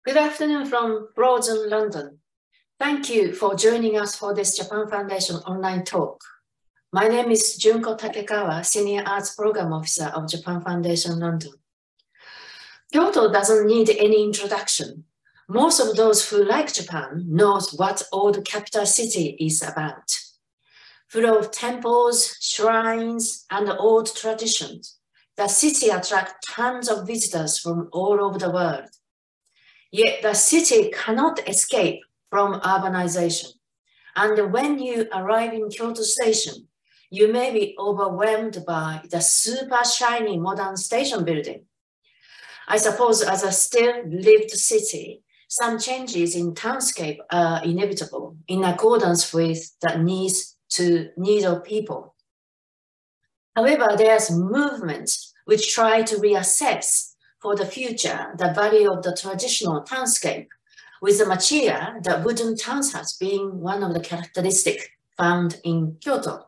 Good afternoon from Frozen London. Thank you for joining us for this Japan Foundation online talk. My name is Junko Takekawa, Senior Arts Program Officer of Japan Foundation London. Kyoto doesn't need any introduction. Most of those who like Japan knows what old capital city is about. Full of temples, shrines, and old traditions, the city attracts tons of visitors from all over the world. Yet the city cannot escape from urbanization. And when you arrive in Kyoto Station, you may be overwhelmed by the super shiny modern station building. I suppose as a still-lived city, some changes in townscape are inevitable in accordance with the needs of people. However, there's movements which try to reassess for the future the value of the traditional townscape, with the Machiya, the wooden townhouse, being one of the characteristics found in Kyoto.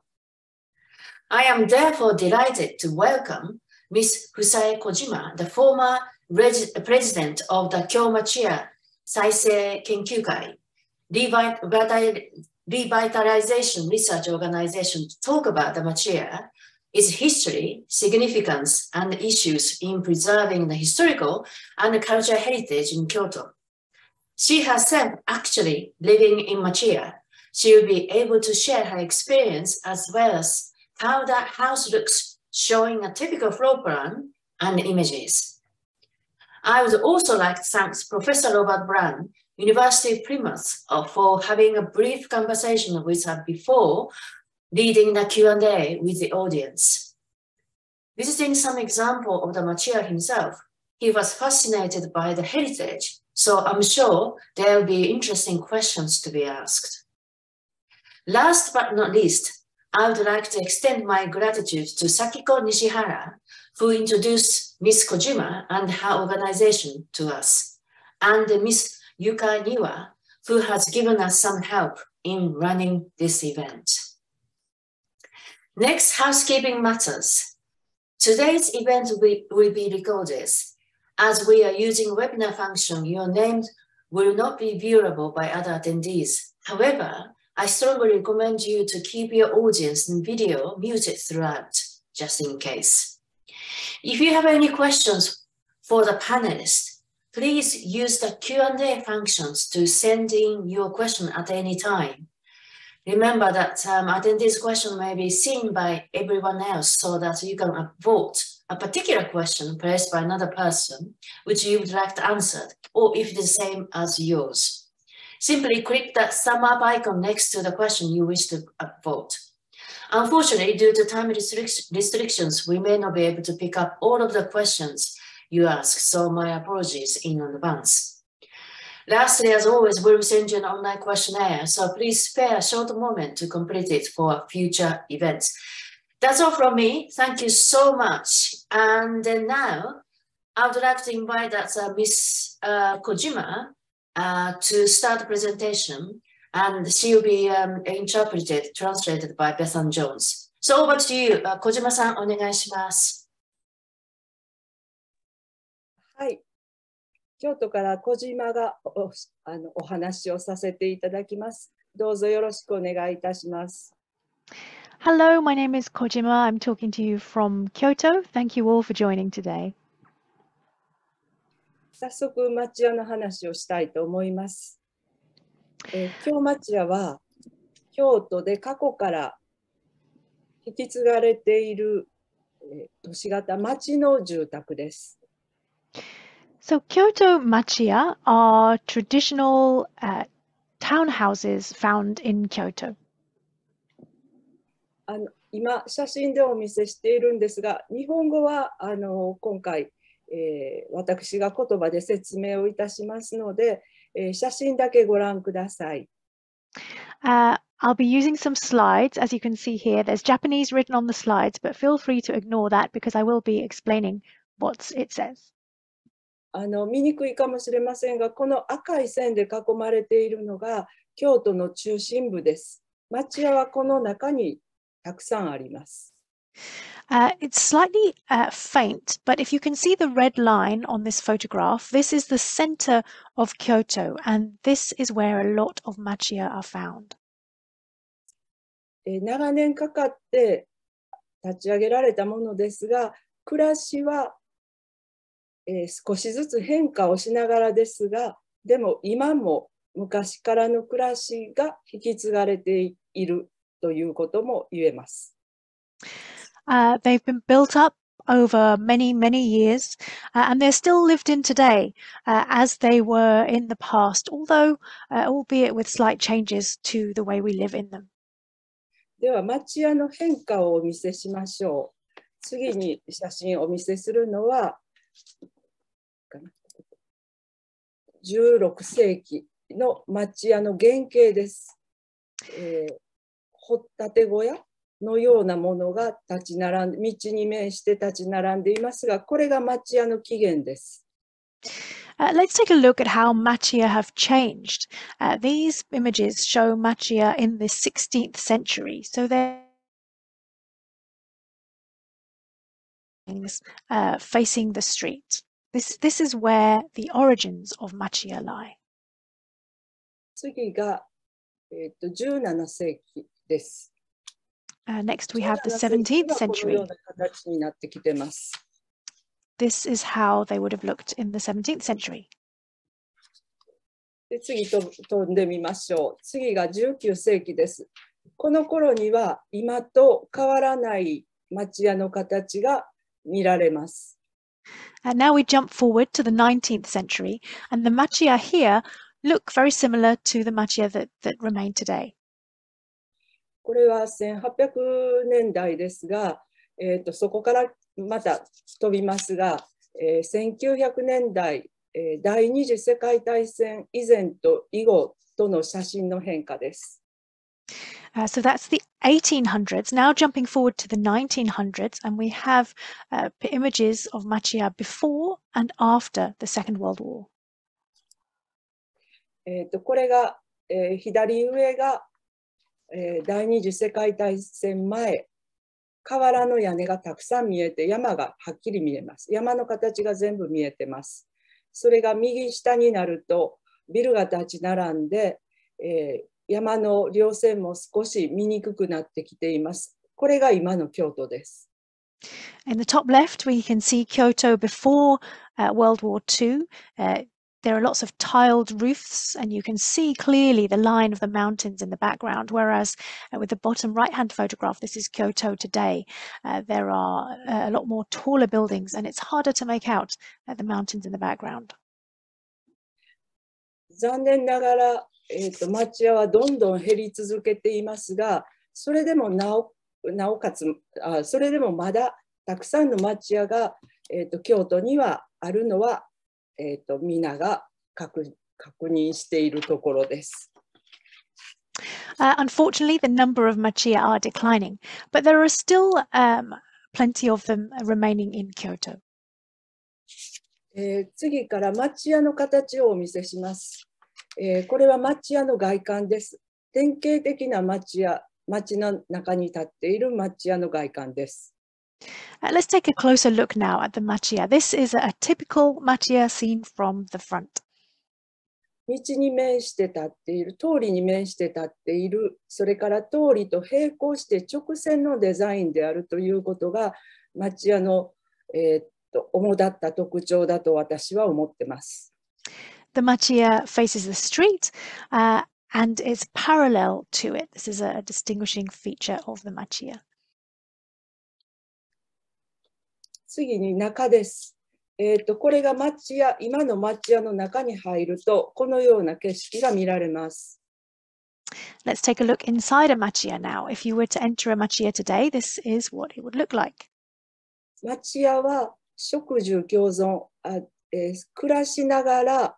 I am therefore delighted to welcome Ms. Fusae KOJIMA, the former president of the Kyomachiya Saisei Kenkyukai, revitalization research organization, to talk about the Machiya, its history, significance, and issues in preserving the historical and cultural heritage in Kyoto. She herself actually living in Machiya. She will be able to share her experience as well as how that house looks, showing a typical floor plan and images. I would also like to thank Professor Robert Brown, University of Plymouth, for having a brief conversation with her before leading the Q&A with the audience. Visiting some example of the Machiya himself, he was fascinated by the heritage, so I'm sure there will be interesting questions to be asked. Last but not least, I would like to extend my gratitude to Sakiko NISHIHARA, who introduced Ms. KOJIMA and her organization to us, and Ms. Yuka Niwa, who has given us some help in running this event. Next, housekeeping matters. Today's event will be recorded. As we are using webinar function, your name will not be viewable by other attendees. However, I strongly recommend you to keep your audience and video muted throughout, just in case. If you have any questions for the panelists, please use the Q&A functions to send in your question at any time. Remember that attendees' question may be seen by everyone else so that you can vote a particular question placed by another person which you would like to answer, or if it is the same as yours. Simply click that thumb up icon next to the question you wish to vote. Unfortunately, due to time restrictions, we may not be able to pick up all of the questions you ask, so my apologies in advance. Lastly, as always, we'll send you an online questionnaire, so please spare a short moment to complete it for future events. That's all from me. Thank you so much. And then now, I would like to invite Ms. KOJIMA to start the presentation, and she will be translated by Bethan Jones. So over to you, KOJIMA-san, お願いします。はい。京都から小島がお話をさせていただきます。どうぞよろしくお願いいたします。Hello, my name is Kojima. I'm talking to you from Kyoto. Thank you all for joining today. 早速、町屋の話をしたいと思います。京町屋は京都で過去から引き継がれている都市型町の住宅です。So Kyoto Machiya are traditional townhouses found in Kyoto. 今写真でお見せしているんですが、日本語は今回、私が言葉で説明をいたしますので、写真だけご覧ください。I'll be using some slides. As you can see here, there's Japanese written on the slides, but feel free to ignore that because I will be explaining what it says. 見にくいかもしれませんが、この赤い線で囲まれているのが京都の中心部です。町屋はこの中にたくさんあります。It's slightly faint, but if you can see the red line on this photograph, this is the center of Kyoto, and this is where a lot of Machiya are found. 長年かかって立ち上げられたものですが、暮らしは、少しずつ変化をしながらですが、でも今も昔からの暮らしが引き継がれているということも言えます。They've been built up over many, many years, and they're still lived in today as they were in the past, although albeit with slight changes to the way we live in them. では、町屋の変化をお見せしましょう。次に写真をお見せするのは、16世紀の町屋の原型です。掘ったて小屋のようなものが立ち並んで、道に面して立ち並んでいますが、これが町屋の起源です。Let's take a look at how Machiya have changed. These images show Machiya in the 16th century, so they're facing the street. This is where the origins of Machiya lie. 次が、17世紀です。Next we have the 17th century. This is how they would have looked in the 17th century. で次飛んでみましょう。次が19世紀です。この頃には今と変わらない町屋の形が見られます。And now we jump forward to the 19th century, and the Machiya here look very similar to the Machiya that remain today. これは1800年代ですが、そこからまた飛びますが、1900年代、第二次世界大戦以前と以後との写真の変化です。So that's the 1800s. Now jumping forward to the 1900s, and we have images of Machiya before and after the Second World War. これが、左上が、第二次世界大戦前、瓦の屋根がたくさん見えて、山がはっきり見えます。山の形が全部見えてます。それが右下になると、ビルが立ち並んで、山の稜線も少し見にくくなってきています。これが今の京都です。In the top left, we can see Kyoto before World War II. There are lots of tiled roofs, and you can see clearly the line of the mountains in the background, whereas with the bottom right-hand photograph, this is Kyoto today. There are a lot more taller buildings, and it's harder to make out the mountains in the background. 残念ながら、町屋はどんどん減り続けていますが、それでもなおかつそれでもまだたくさんの町屋が、京都にはあるのは、皆が確認しているところです。Unfortunately, the number of Machiya are declining, but there are still plenty of them remaining in Kyoto. 次から町屋の形をお見せします。これは町屋の外観です。典型的な町の中に立っている町屋の外観です。Let's take a closer look now at the Machiya. This is a typical Machiya seen from the front. 道に面して立っている、通りに面して立っている、それから通りと並行して直線のデザインであるということが町屋の、主だった特徴だと私は思っています。The Machiya faces the street and is parallel to it. This is a distinguishing feature of the Machiya. 次に中です。これが町屋、今の町屋の中に入ると、このような景色が見られます。Let's take a look inside a Machiya now. If you were to enter a Machiya today, this is what it would look like. 町屋は食住共存、暮らしながら、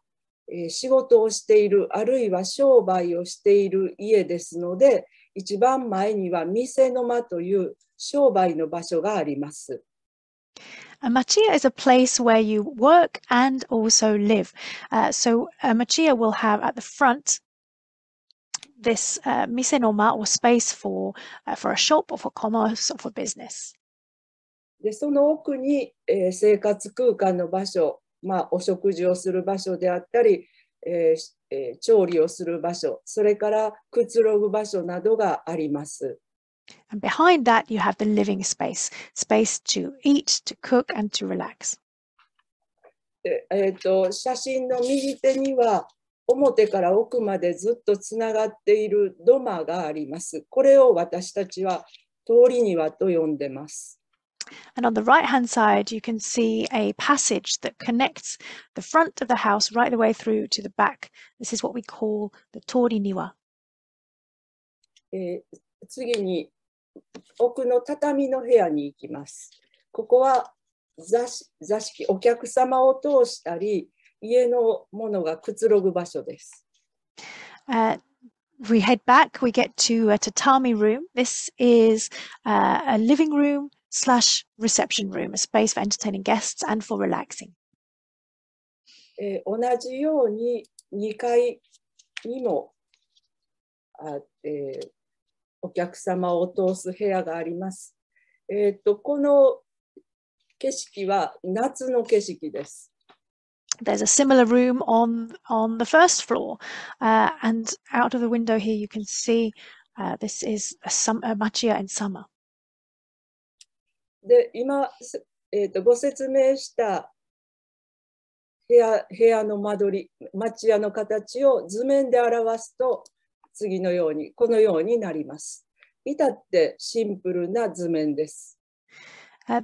仕事をしている、あるいは商売をしている家ですので、一番前には店の間という商売の場所があります。A Machiya is a place where you work and also live. So a Machiya will have at the front this mise no ma, or space for a shop or for commerce or for business. で、その奥に、生活空間の場所、お食事をする場所であったり、調理をする場所、それからくつろぐ場所などがあります。And behind that, you have the living space, space to eat, to cook, and to relax. 写真の右手には、表から奥までずっとつながっている土間があります。これを私たちは通り庭と呼んでます。And on the right-hand side, you can see a passage that connects the front of the house right the way through to the back. This is what we call the toriniwa. 次に奥の畳の部屋に行きます。ここは座敷、お客様を通したり、家のものがくつろぐ場所です。We head back, we get to a tatami room. This is a living room / reception room, a space for entertaining guests and for relaxing. 同じように2階にもお客様を通す部屋があります。この景色は夏の景色です。There's a similar room on the first floor, and out of the window here you can see this is a Machiya in summer. で、今、ご説明した部屋の間取り、町屋の形を図面で表すと、次のように、このようになります。至ってシンプルな図面です。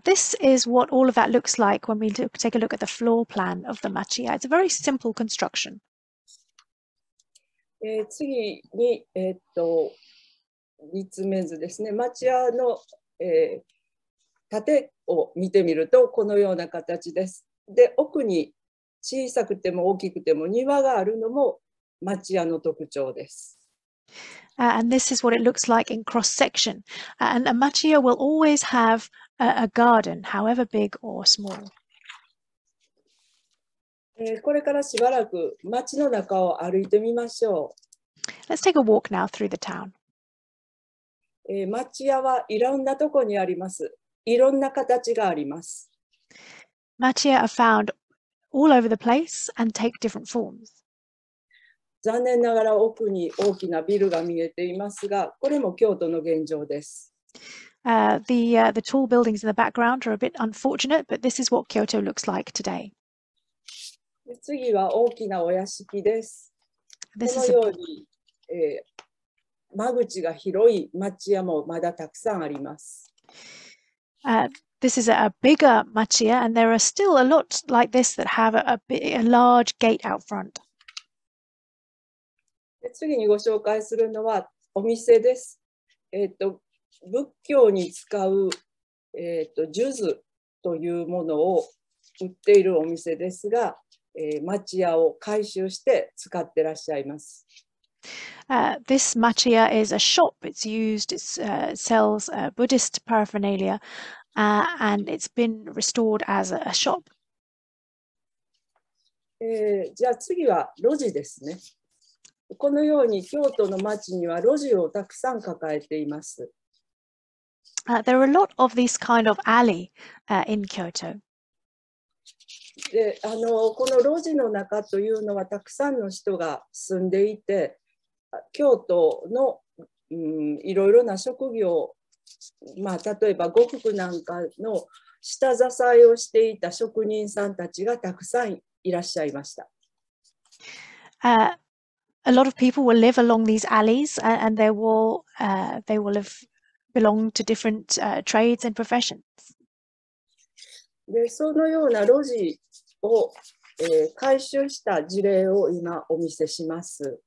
This is what all of that looks like when we take a look at the floor plan of the Machiya. It's a very simple construction. 次に、立面図ですね。町屋の、縦を見てみるとこのような形です。で、奥に小さくても大きくても庭があるのも町屋の特徴です。And this is what it looks like in cross section. And a Machiya will always have a garden, however big or small. これからしばらく町の中を歩いてみましょう。Let's take a walk now through the town. 町屋はいろんなとこにあります。いろんな形があります。Machiya are found all over the place and take different forms. 残念ながら奥に大きなビルが見えていますが、これも京都の現状です。The tall buildings in the background are a bit unfortunate, but this is what Kyoto looks like today. 次は大きなお屋敷です。このように、間口が広い町屋もまだたくさんあります。This is a bigger Machiya, and there are still a lot like this that have a large gate out front. 次にご紹介するのはお店です。仏教に使う、数珠というものを売っているお店ですが、町屋を改修して使ってらっしゃいます。This Machiya is a shop. It's used. It sells Buddhist paraphernalia, and it's been restored as a shop. じゃあ次は路地ですね。このように京都の町には路地をたくさん抱えています。There are a lot of this kind of alley in Kyoto. で、この路地の中というのはたくさんの人が住んでいて、京都の、いろいろな職業、例えば呉服なんかの下支えをしていた職人さんたちがたくさんいらっしゃいました。A lot of people will live along these alleys, and they will have belonged to different trades and professions. で、そのような路地を、改修した事例を今お見せします。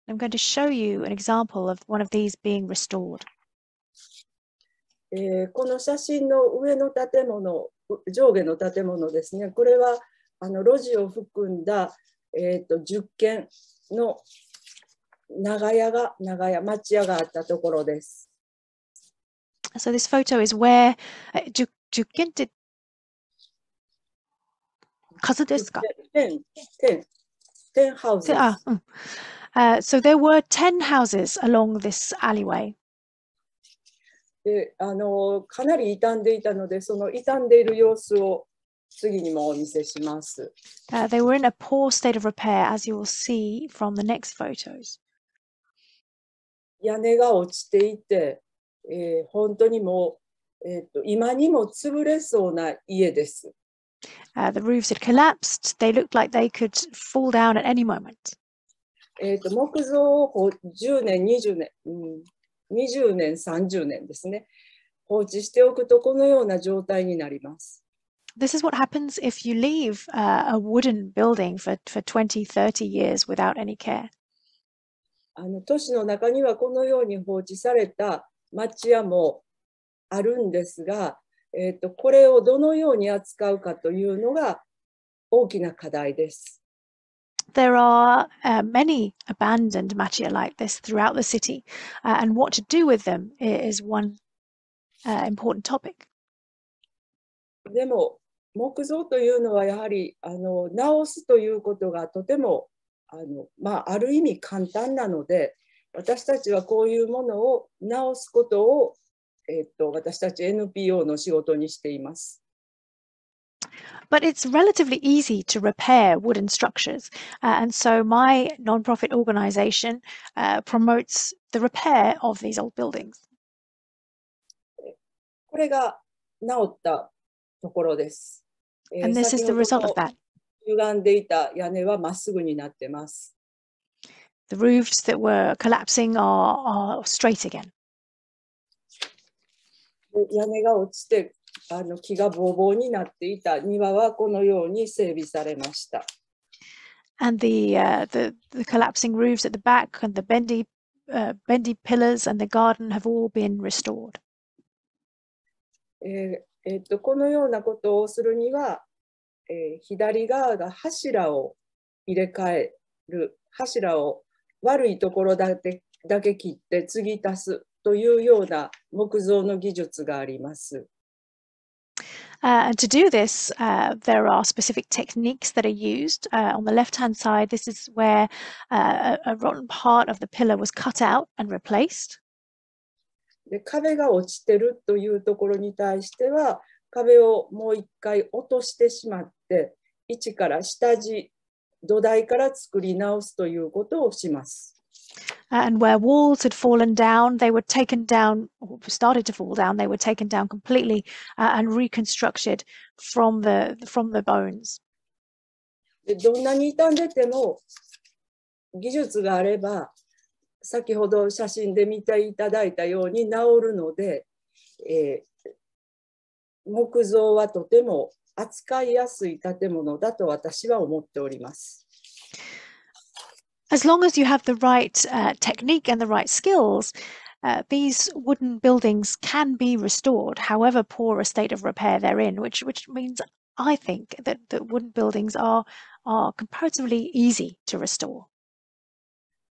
I'm going to show you an example of one of these being restored. この写真の上の建物、上下の建物ですね。これは路地を含んだ、10軒の町屋があったところです。So this photo is where 10軒って数ですか？10 houses. So there were 10 houses along this alleyway. で、かなり傷んでいたので、その傷んでいる様子を次にもお見せします。They were in a poor state of repair, as you will see from the next photos. 屋根が落ちていて、本当にもう、今にも潰れそうな家です。The roofs had collapsed. They looked like they could fall down at any moment. 木造を10年、20年、20年、30年ですね。放置しておくとこのような状態になります。This is what happens if you leave a wooden building for 20, 30 years without any care. 都市の中にはこのように放置された町屋もあるんですが、これをどのように扱うかというのが大きな課題です。There are many abandoned machiya like this throughout the city, and what to do with them is one important topic. でも木造というのはやはり直すということがとてもある意味簡単なので、私たちはこういうものを直すことを、私たち NPO の仕事にしています。But it's relatively easy to repair wooden structures, and so my non-profit organization promotes the repair of these old buildings. これが直ったところです。And this is the result of that. 歪んでいた屋根はまっすぐになってます。The roofs that were collapsing are straight again. 屋根が落ちて木がボーボーになっていた庭はこのように整備されました。And the collapsing roofs at the back and the bendy pillars and the garden have all been restored. このようなことをするには、左側が柱を入れ替える、柱を悪いところだけ切って継ぎ足すというような木造の技術があります。And to do this, there are specific techniques that are used. On the left-hand side, this is where a rotten part of the pillar was cut out and replaced. で、壁が落ちてるというところに対しては、壁をもう一回落としてしまって、一から下地、土台から作り直すということをします。And where walls had fallen down, they were taken down, or started to fall down, they were taken down completely and reconstructed from the bones. で、どんなに傷んでても、技術があれば、先ほど写真で見ていただいたように治るので、木造はとても扱いやすい建物だと私は思っております。As long as you have the right technique and the right skills, these wooden buildings can be restored, however poor a state of repair they're in, which means I think that wooden buildings are comparatively easy to restore.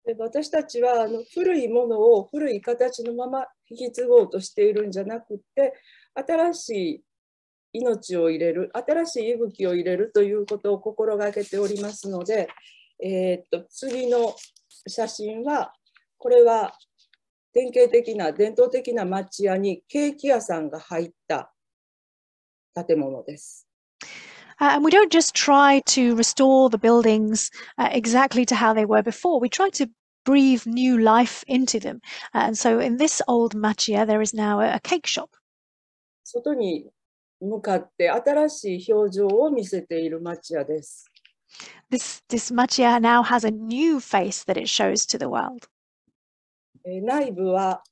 で、私たちは古いものを古い形のまま引き継ごうとしているんじゃなくて、新しい命を入れる、新しい息吹を入れるということを心がけておりますので、次の写真は、これは典型的な伝統的な町屋にケーキ屋さんが入った建物です。And we don't just try to restore the buildings exactly to how they were before. We try to breathe new life into them. And so in this old machiya, there is now a cake shop. 外に向かって新しい表情を見せている町屋です。This machiya now has a new face that it shows to the world. 内部は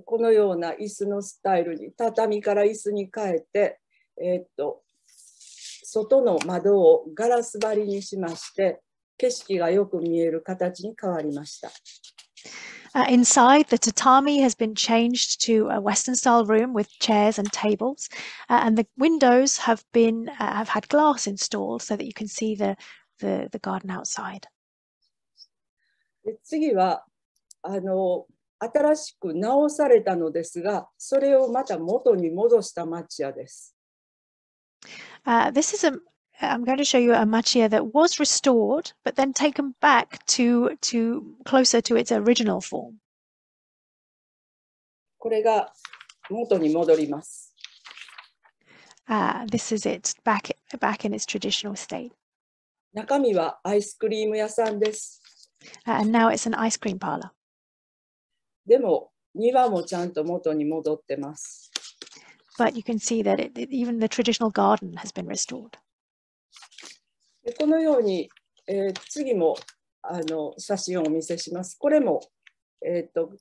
このような椅子のスタイルに、畳から椅子に変えて、外の窓をガラス張りにしまして、景色がよく見える形に変わりました。Inside, the tatami has been changed to a Western-style room with chairs and tables, and the windows have had glass installed so that you can see the garden outside. で、次は新しく直されたのですが、それをまた元に戻した町屋です。I'm going to show you a machiya that was restored, but then taken back to closer to its original form. これが元に戻ります。This is it, back in its traditional state. 中身はアイスクリーム屋さんです。And now it's an ice cream parlor. でも庭もちゃんと元に戻ってます。But you can see that even the traditional garden has been restored. でこのように、次も写真をお見せします。これも、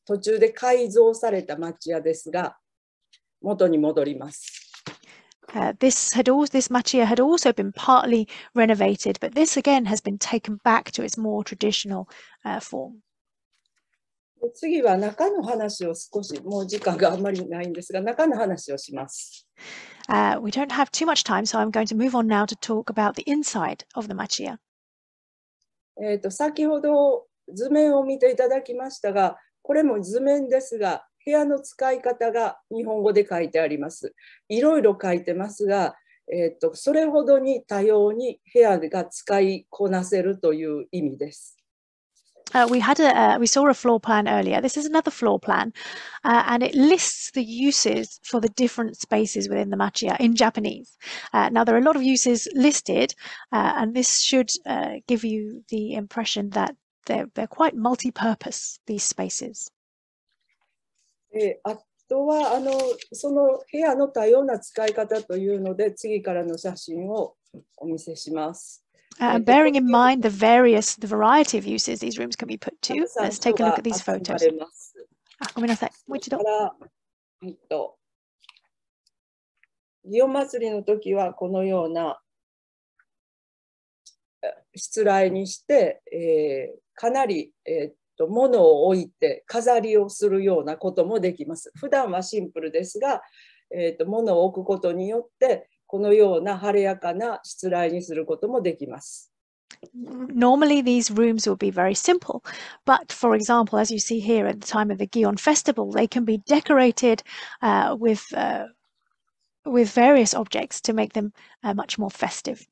途中で改造された町屋ですが、元に戻ります。This Machiya had also been partly renovated, but this again has been taken back to its more traditional form. 次は中の話を少し、もう時間があんまりないんですが、中の話をします。We don't have too much time, so I'm going to move on now to talk about the inside of the Machiya. 先ほど図面を見ていただきましたが、これも図面ですが、部屋の使い方が日本語で書いてあります。いろいろ書いてますが、それほどに多様に部屋が使いこなせるという意味です。We saw a floor plan earlier. This is another floor plan, and it lists the uses for the different spaces within the Machiya in Japanese. Now, there are a lot of uses listed, and this should give you the impression that they're quite multi-purpose, these spaces. あとはその部屋の多様な使い方というので、次からの写真をお見せします。Bearing in mind the variety of uses these rooms can be put to, let's take a look at these photos. ごめんなさい。もう一度。祇園祭の時はこのようなしつらいにして、かなり、物を置いて飾りをするようなこともできます。普段はシンプルですが、物を置くことによってこのような晴れやかなしつらいにすることもできます。Normally, these rooms will be very simple, but for example, as you see here at the time of the Gion Festival, they can be decorated with various objects to make them much more festive.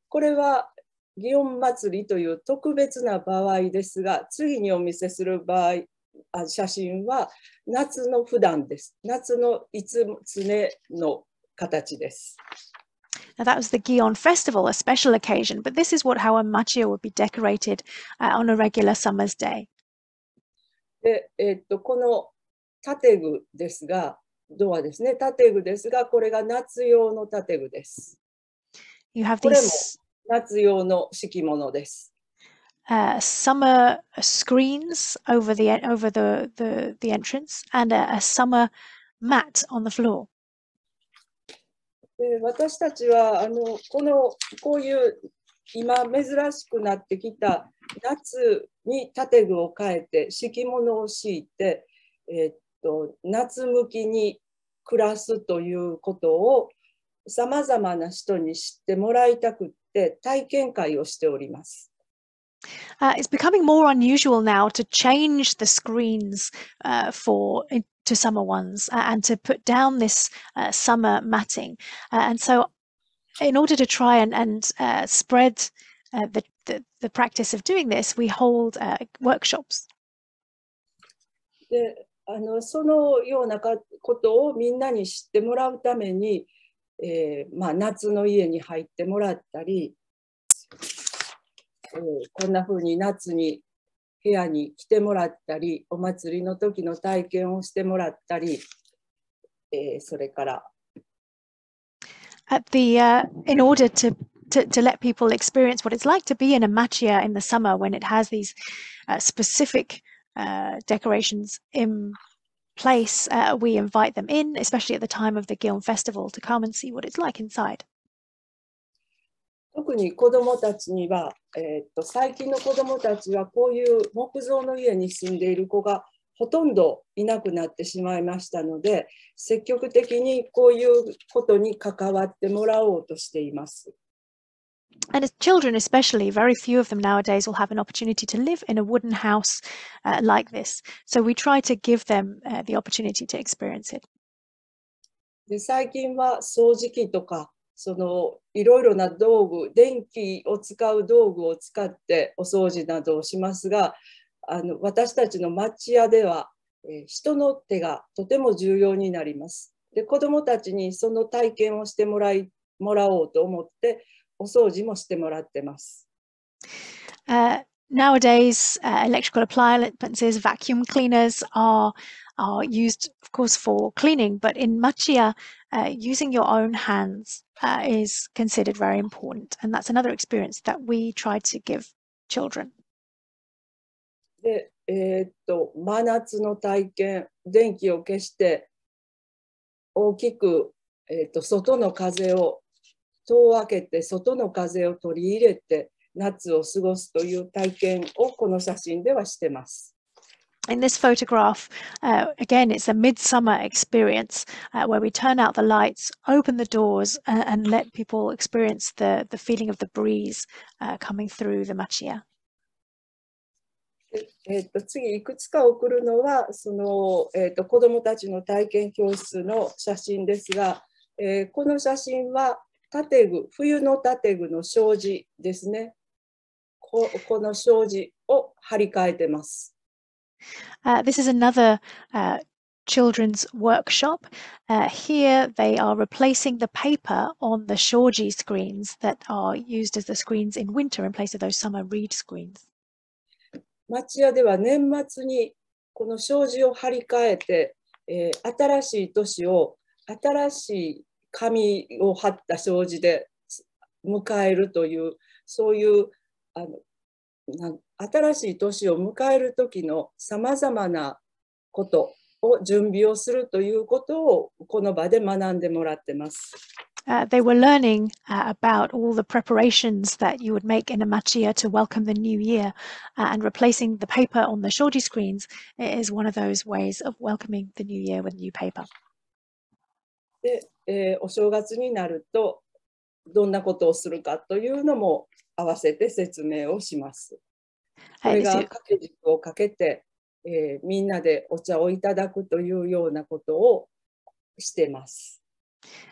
これは祇園祭という特別な場合ですが、次にお見せする場合、写真は夏の普段です。夏のいつ常の形です。Now that was the Gion Festival, a special occasion, but this is how a Machiya would be decorated on a regular summer's day. で、この建具ですが、ドアですね、建具ですが、これが夏用の建具です。これも夏用の敷物です。Summer screens over the entrance and a summer mat on the floor. 私たちはこういう今珍しくなってきた夏に建具を変えて敷物を敷いて、夏向きに暮らすということをさまざまな人に知ってもらいたくって体験会をしております。It's becoming more unusual now to change the screens to summer ones and to put down this summer matting. And so in order to try and spread the practice of doing this, we hold workshops. で、そのようなことをみんなに知ってもらうために、夏の家に入ってもらったり、こんな風に夏に部屋に来てもらったり、お祭りの時の体験をしてもらったり、それから。In order to let people experience what it's like to be in a Machiya in the summer when it has these specific decorations in place, we invite them in, especially at the time of the Gion Festival, to come and see what it's like inside. 特に子どもたちには、最近の子どもたちはこういう木造の家に住んでいる子がほとんどいなくなってしまいましたので、積極的にこういうことに関わってもらおうとしています。And as children especially, very few of them nowadays will have an opportunity to live in a wooden house like this. So we try to give them the opportunity to experience it. で、最近は掃除機とかいろいろな道具、電気を使う道具を使ってお掃除などをしますが、私たちの町屋では人の手がとても重要になります。で、子どもたちにその体験をしてもらおうと思ってお掃除もしてもらってます。Nowadays, electrical appliances, vacuum cleaners are used, of course, for cleaning, but in Machiya, using your own hands is considered very important, and that's another experience that we try to give children. で、真夏の体験、電気を消して大きく、外の風を戸を開けて外の風を取り入れて夏を過ごすという体験をこの写真ではしてます。In this photograph, again, it's a midsummer experience where we turn out the lights, open the doors, and let people experience the feeling of the breeze coming through the Machiya. 次いくつか送るのはその、子どもたちの体験教室の写真ですが、この写真は建具、冬の建具の障子ですね。この障子を張り替えてます。This is another children's workshop. Here they are replacing the paper on the shoji screens that are used as the screens in winter in place of those summer reed screens. 町屋では年末にこの障子を張り替えて、新しい年を新しい紙を貼った障子で迎えるというそういう新しい年を迎える時のさまざまなことを準備をするということをこの場で学んでもらってます。They were learning about all the preparations that you would make in a machiya to welcome the new year, and replacing the paper on the shoji screens is one of those ways of welcoming the new year with new paper. で、お正月になるとどんなことをするかというのも合わせて説明をします。これが掛け軸をかけて、みんなでお茶をいただくというようなことをしています。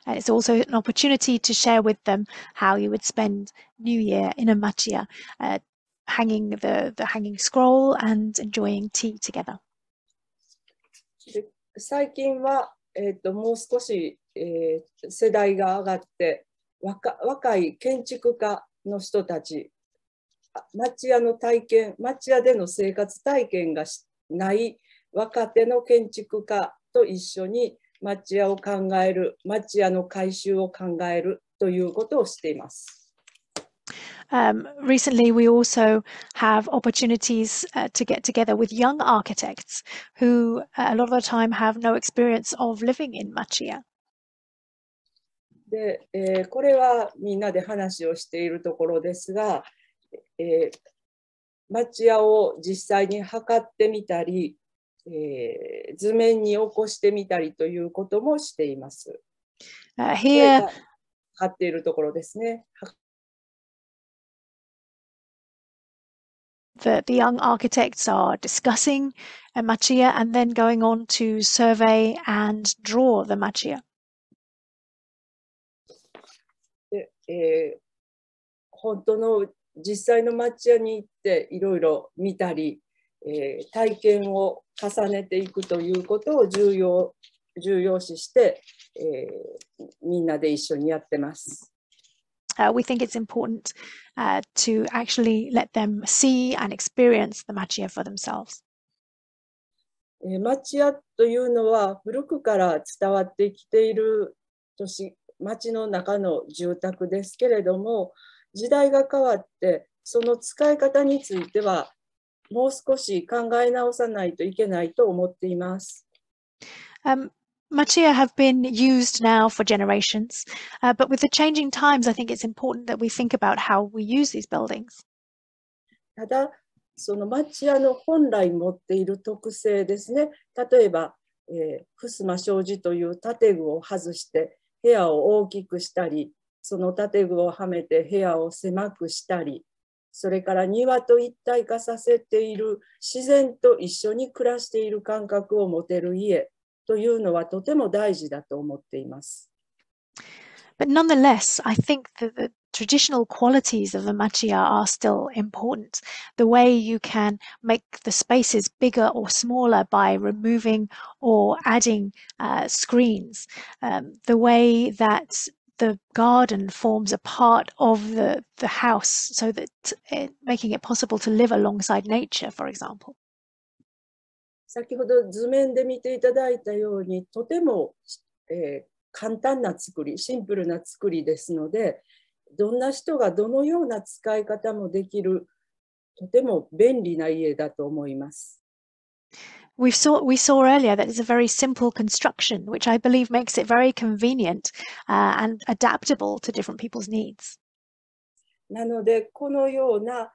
And it's also an opportunity to share with them how you would spend New Year in a machiya, hanging the hanging scroll and enjoying tea together. で最近は、もう少し、世代が上がって若い建築家の人たち、町屋の体験、町屋での生活体験がない若手の建築家と一緒に町屋を考える、町屋の改修を考えるということをしています。Recently, we also have opportunities to get together with young architects who a lot of the time have no experience of living in Machiya. で、これはみんなで話をしているところですが、町屋を実際に測ってみたり、図面に起こしてみたりということもしています。Here, 貼っているところですね。the young architects are discussing a machiya and then going on to survey and draw the machiya. で、本当の実際の町屋に行っていろいろ見たり、体験を重ねていくということを重要視して、みんなで一緒にやってます。We think it's important to actually let them see and experience the machiya for themselves. 町屋というのは古くから伝わってきている町の中の住宅ですけれども、時代が変わってその使い方についてはもう少し考え直さないといけないと思っています。Machiya have been used now for generations, but with the changing times, I think it's important that we think about how we use these buildings. ただ、その町屋の本来持っている特性ですね。例えば、襖障子という建具を外して部屋を大きくしたり、その建具をはめて部屋を狭くしたり、それから庭と一体化させている自然と一緒に暮らしている感覚を持てる家というのはとても大事だと思っています。But nonetheless, I think that traditional qualities of the Machiya are still important. The way you can make the spaces bigger or smaller by removing or adding screens. The way that the garden forms a part of the house, so that making it possible to live alongside nature, for example. 先ほど図面で見ていただいたように、とても、簡単な作り、シンプルな作りですので、どんな人がどのような使い方もできる、とても便利な家だと思います。We saw earlier that it's a very simple construction, which I believe makes it very convenient and adaptable to different people's needs. なので、このような、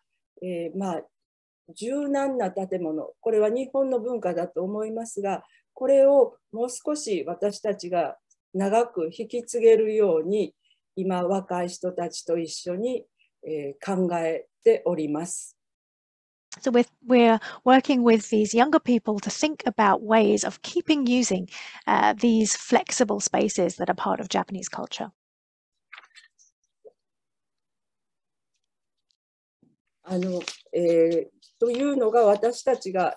柔軟な建物、これは日本の文化だと思いますが、これをもう少し私たちが長く引き継げるように、今若い人たちと一緒に、考えております。So we're working with these younger people to think about ways of keeping using these flexible spaces that are part of Japanese culture. というのが私たちが、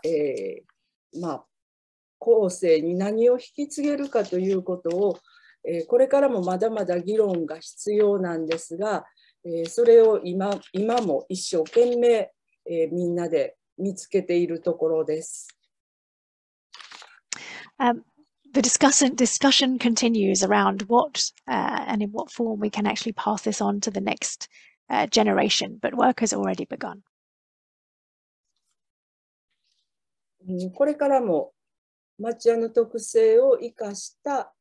後世に何を引き継げるかということを、これからもまだまだ議論が必要なんですが、それを今も一生懸命、みんなで見つけているところです。The discussion continues around what and in what form we can actually pass this on to the next generation, but work has already begun. これからも町屋の特性を生かした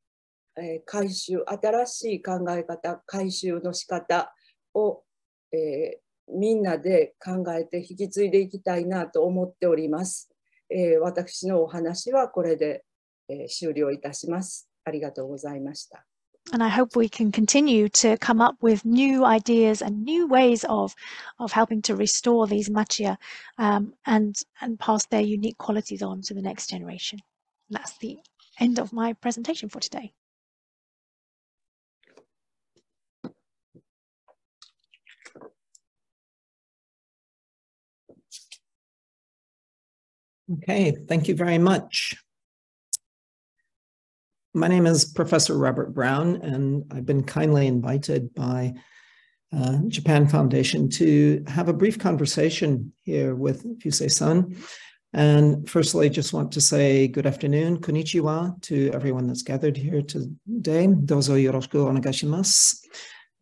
改修、新しい考え方、改修の仕方を、みんなで考えて引き継いでいきたいなと思っております。私のお話はこれで、終了いたします。ありがとうございました。And I hope we can continue to come up with new ideas and new ways of helping to restore these machiya and pass their unique qualities on to the next generation. And that's the end of my presentation for today. Okay, thank you very much. My name is Professor Robert Brown, and I've been kindly invited by Japan Foundation to have a brief conversation here with Fusae-san. And firstly, just want to say good afternoon, konnichiwa, to everyone that's gathered here today. Dozo yoroshiku onegaishimasu.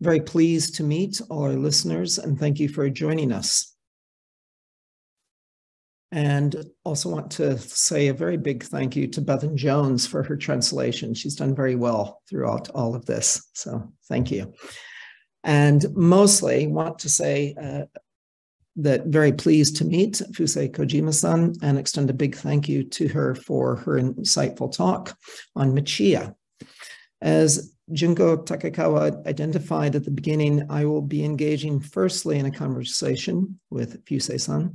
Very pleased to meet all our listeners, and thank you for joining us. And also want to say a very big thank you to Bethan Jones for her translation. She's done very well throughout all of this, so thank you. And mostly want to say that very pleased to meet Fusae KOJIMA-san and extend a big thank you to her for her insightful talk on Machiya. As Junko Takekawa identified at the beginning, I will be engaging firstly in a conversation with Fusae-san,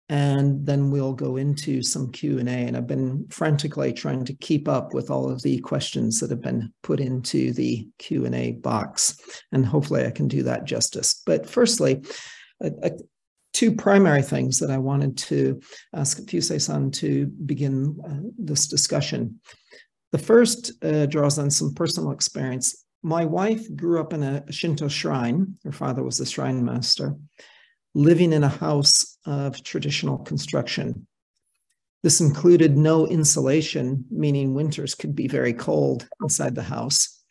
and then we'll go into some Q&A. And I've been frantically trying to keep up with all of the questions that have been put into the Q&A box. And hopefully I can do that justice. But firstly, two primary things that I wanted to ask Fusae-san to begin this discussion. The first draws on some personal experience. My wife grew up in a Shinto shrine. Her father was a shrine master, living in a house of traditional construction. This included no insulation, meaning winters could be very cold inside the house.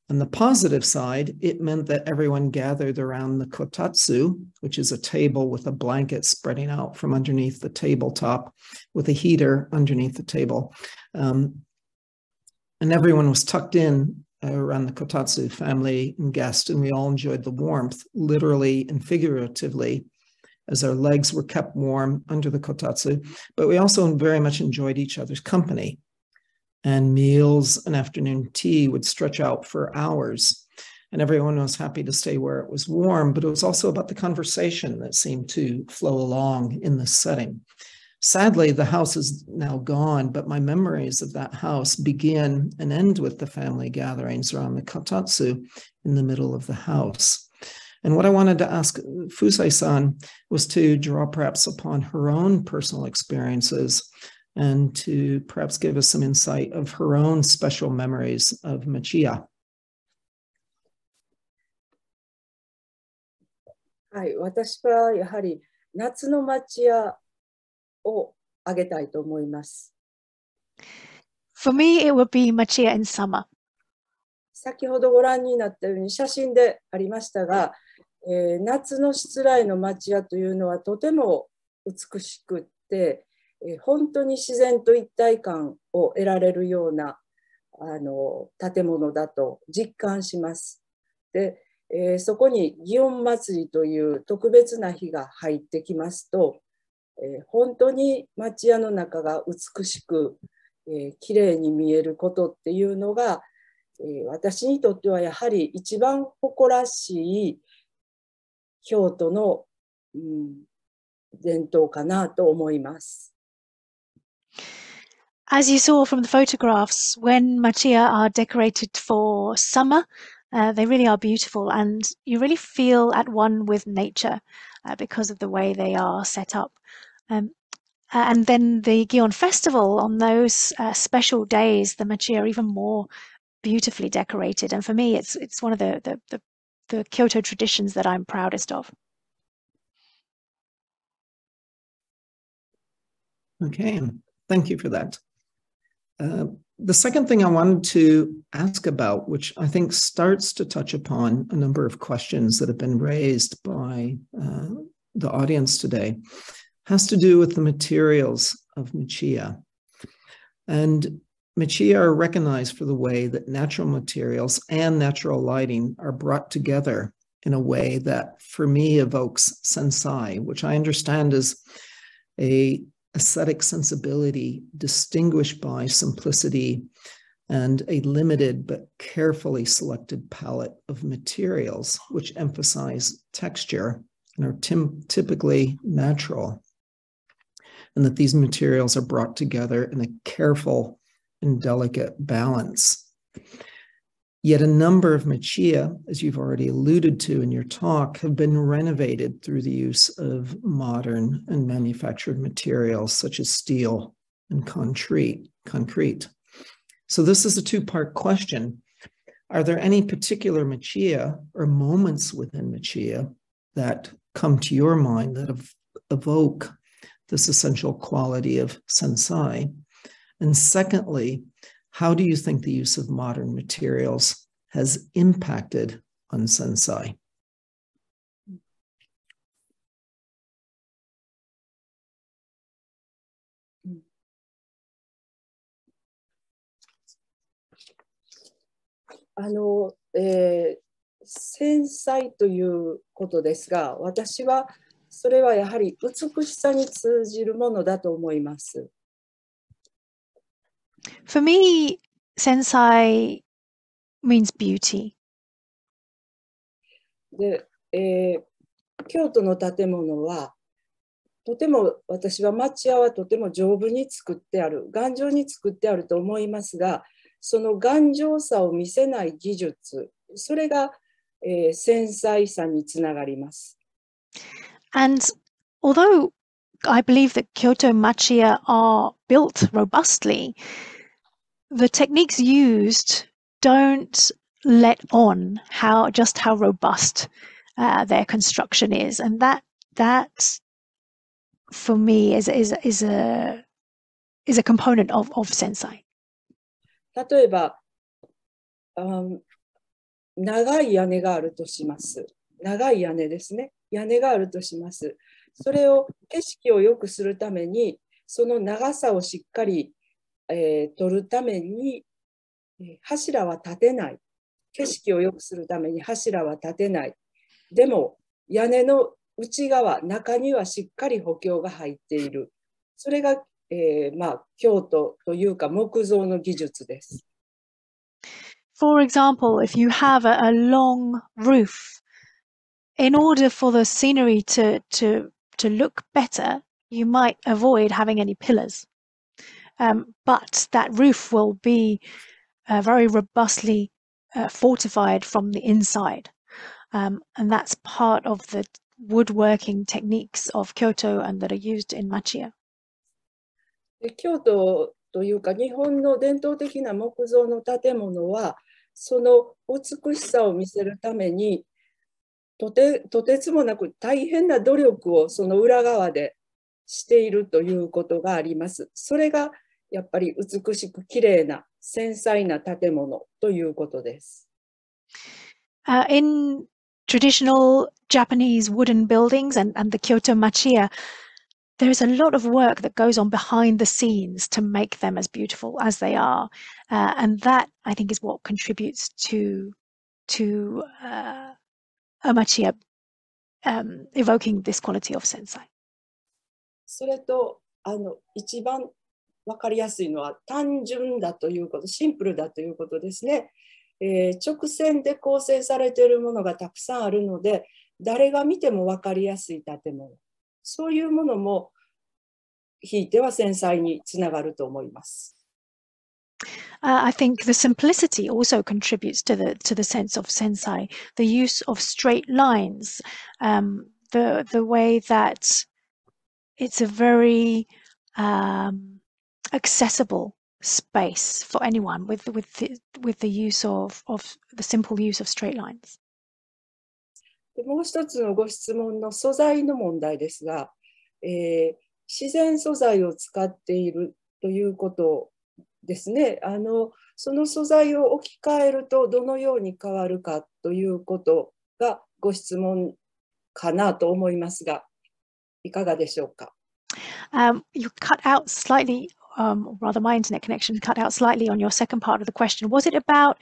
On the positive side, it meant that everyone gathered around the kotatsu, which is a table with a blanket spreading out from underneath the tabletop with a heater underneath the table. And everyone was tucked in around the kotatsu, family and guests, and we all enjoyed the warmth, literally and figuratively, as our legs were kept warm under the kotatsu, but we also very much enjoyed each other's company. And meals and afternoon tea would stretch out for hours, and everyone was happy to stay where it was warm, but it was also about the conversation that seemed to flow along in this setting. Sadly, the house is now gone, but my memories of that house begin and end with the family gatherings around the katatsu in the middle of the house. And what I wanted to ask Fusae-san was to draw perhaps upon her own personal experiences and to perhaps give us some insight of her own special memories of Machiya. はい、私はやはり夏の町屋を挙げたいと思います。For me, it would be Machiya in summer. 先ほどご覧になったように写真でありましたが、夏のしつらいの町屋というのはとても美しくって、本当に自然と一体感を得られるような建物だと実感します。で、そこに祇園祭という特別な日が入ってきますと、本当に町屋の中が美しく、きれいに見えることっていうのが、私にとってはやはり一番誇らしい京都の、伝統かなと思います。As you saw from the photographs, when Machiya are decorated for summer, they really are beautiful, and you really feel at one with nature because of the way they are set up. And then the Gion Festival, on those special days, the Machiya are even more beautifully decorated. And for me, it's one of the Kyoto traditions that I'm proudest of. Okay, thank you for that. The second thing I wanted to ask about, which I think starts to touch upon a number of questions that have been raised by the audience today, has to do with the materials of Machiya. And Machiya are recognized for the way that natural materials and natural lighting are brought together in a way that, for me, evokes sensai, which I understand is a aesthetic sensibility distinguished by simplicity and a limited but carefully selected palette of materials which emphasize texture and are typically natural, and that these materials are brought together in a careful and delicate balance. Yet a number of Machiya, as you've already alluded to in your talk, have been renovated through the use of modern and manufactured materials such as steel and concrete. So this is a two-part question. Are there any particular Machiya or moments within Machiya that come to your mind that evoke this essential quality of sensai? And secondly, how do you think the use of modern materials has impacted on sensai? Sensai ということですが、私はそれはやはり美しさに通じるものだと思います。For me, sensai means beauty. で、京都の建物はとても、私は町屋はとても丈夫に作ってある、頑丈に作ってあると思いますが、その頑丈さを見せない技術、それが、繊細さにつながります。And although I believe that Kyoto Machiya are built robustly, the techniques used don't let on how robust their construction is, and that for me is a component of sensai. 例えば、長い屋根があるとします。長い屋根ですね。屋根があるとします。それを景色を良くするために、その長さをしっかり、取るために柱は立てない。景色を良くするために柱は立てない。でも屋根の内側、中にはしっかり補強が入っている。それが、京都というか木造の技術です。For example, if you have a long roof, in order for the scenery to look better, you might avoid having any pillars. But that roof will be very robustly fortified from the inside. And that's part of the woodworking techniques of Kyoto and that are used in Machiya. 京都というか日本の伝統的な木造の建物はその美しさを見せるためにとてつもなく大変な努力をその裏側でしているということがあります。それがやっぱり美しく綺麗な繊細な建物ということです。In traditional Japanese wooden buildings and the Kyoto Machiya, there's a lot of work that goes on behind the scenes to make them as beautiful as they are. And that, I think, is what contributes to a Machiya evoking this quality of sensai. それと一番分かりやすいのは単純だということ、シンプルだということですね。直線で構成されているものがたくさんあるので、誰が見ても分かりやすい建物、そういうものもひいては繊細につながると思います。I think the simplicity also contributes to the sense of sensai. The use of straight lines, the way that it's a very accessible space for anyone with the use of the simple use of straight lines. もう一つのご質問の素材の問題ですが、自然素材を使っているということですね。その素材を置き換えるとどのように変わるかということがご質問かなと思いますが、いかがでしょうか。You cut out slightly, rather my internet connection cut out slightly on your second part of the question. Was it about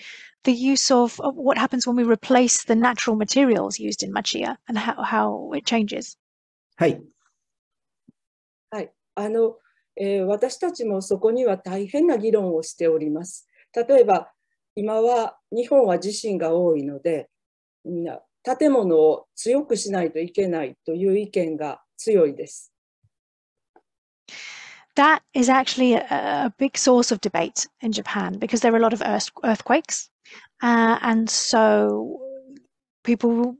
the use of what happens when we replace the natural materials used in Machiya and how it changes? はい。はい。私たちもそこには大変な議論をしております。例えば、今は日本は地震が多いので、建物を強くしないといけないという意見が強いです。That is actually a big source of debate in Japan because there are a lot of earthquakes. And so people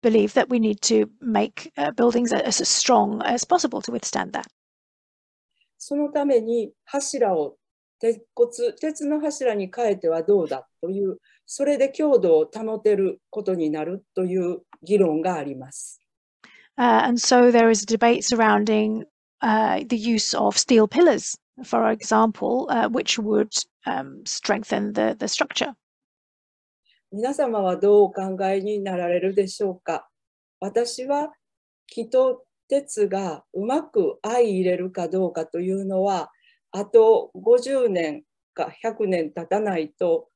believe that we need to make buildings as strong as possible to withstand that. そのために柱を鉄の柱に変えてはどうだという、それで強度を保てることになるという議論があります。And so there is a debate surrounding the use of steel pillars, for example, which would strengthen the structure. 皆様はどうお考えになられるでしょうか。私は木と鉄がうまく相入れるかどうかというのは、あと50年か100年経たないと、